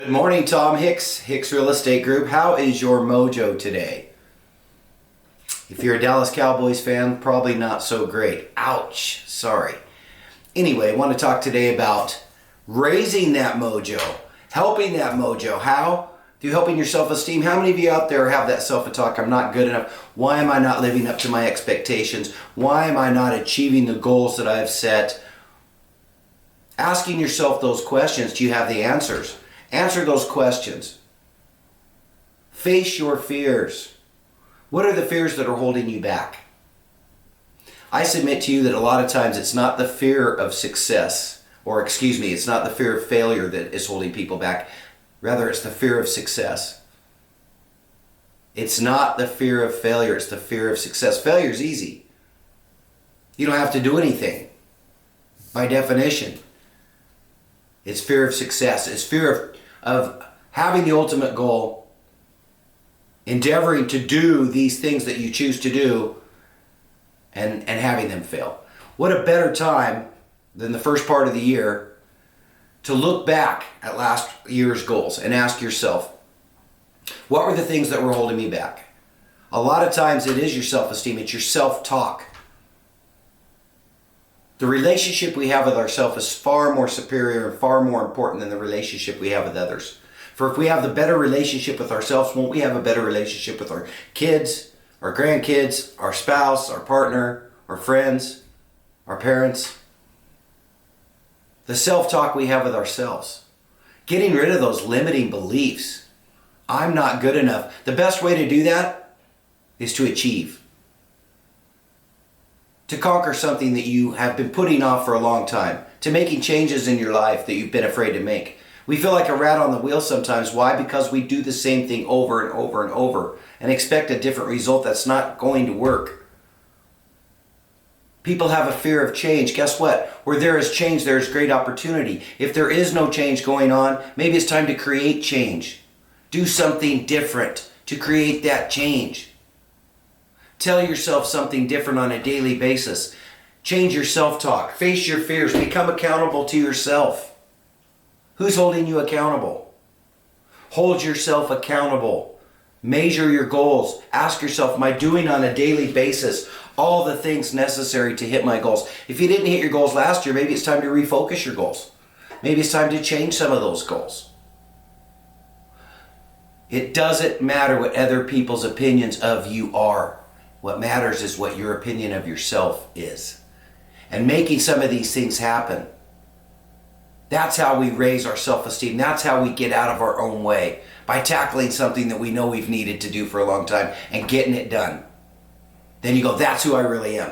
Good morning, Tom Hicks Real Estate Group. How is your mojo today? If you're a Dallas Cowboys fan, probably not so great. Ouch, sorry. Anyway, I want to talk today about raising that mojo, helping that mojo. How? Through helping your self-esteem. How many of you out there have that self-talk? I'm not good enough. Why am I not living up to my expectations? Why am I not achieving the goals that I've set? Asking yourself those questions, do you have the answers? Answer those questions. Face your fears. What are the fears that are holding you back? I submit to you that a lot of times it's not the fear of success, or it's not the fear of failure that is holding people back. Rather, it's the fear of success. It's not the fear of failure, it's the fear of success. Failure is easy. You don't have to do anything, by definition. It's fear of success. It's fear of having the ultimate goal, endeavoring to do these things that you choose to do, and having them fail. What a better time than the first part of the year to look back at last year's goals and ask yourself, what were the things that were holding me back? A lot of times it is your self-esteem, it's your self-talk. The relationship we have with ourselves is far more superior and far more important than the relationship we have with others. For if we have the better relationship with ourselves, won't we have a better relationship with our kids, our grandkids, our spouse, our partner, our friends, our parents? The self-talk we have with ourselves. Getting rid of those limiting beliefs. I'm not good enough. The best way to do that is to achieve. To conquer something that you have been putting off for a long time, to making changes in your life that you've been afraid to make. We feel like a rat on the wheel sometimes. Why? Because we do the same thing over and over and over and expect a different result that's not going to work. People have a fear of change. Guess what? Where there is change, there is great opportunity. If there is no change going on, maybe it's time to create change. Do something different to create that change. Tell yourself something different on a daily basis. Change your self-talk. Face your fears. Become accountable to yourself. Who's holding you accountable? Hold yourself accountable. Measure your goals. Ask yourself, am I doing on a daily basis all the things necessary to hit my goals? If you didn't hit your goals last year, maybe it's time to refocus your goals. Maybe it's time to change some of those goals. It doesn't matter what other people's opinions of you are. What matters is what your opinion of yourself is. And making some of these things happen. That's how we raise our self-esteem. That's how we get out of our own way. By tackling something that we know we've needed to do for a long time and getting it done. Then you go, that's who I really am.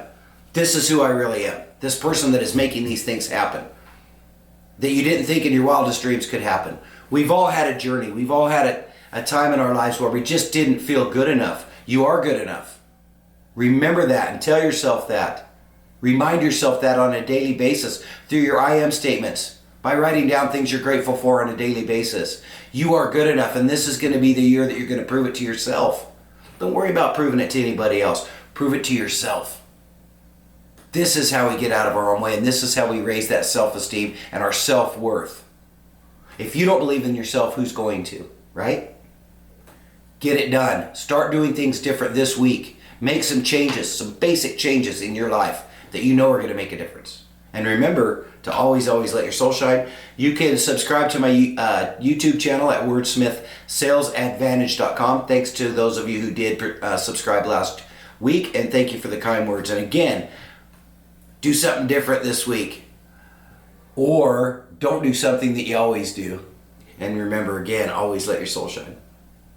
This is who I really am. This person that is making these things happen. That you didn't think in your wildest dreams could happen. We've all had a journey. We've all had a time in our lives where we just didn't feel good enough. You are good enough. Remember that and tell yourself that. Remind yourself that on a daily basis through your I am statements. By writing down things you're grateful for on a daily basis. You are good enough, and this is going to be the year that you're going to prove it to yourself. Don't worry about proving it to anybody else. Prove it to yourself. This is how we get out of our own way, and this is how we raise that self-esteem and our self-worth. If you don't believe in yourself, who's going to, right? Get it done. Start doing things different this week. Make some changes, some basic changes in your life that you know are going to make a difference. And remember to always let your soul shine. You can subscribe to my YouTube channel at wordsmithsalesadvantage.com. Thanks to those of you who did subscribe last week, and thank you for the kind words. And again, do something different this week. Or don't do something that you always do. And remember, again, always let your soul shine.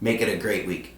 Make it a great week.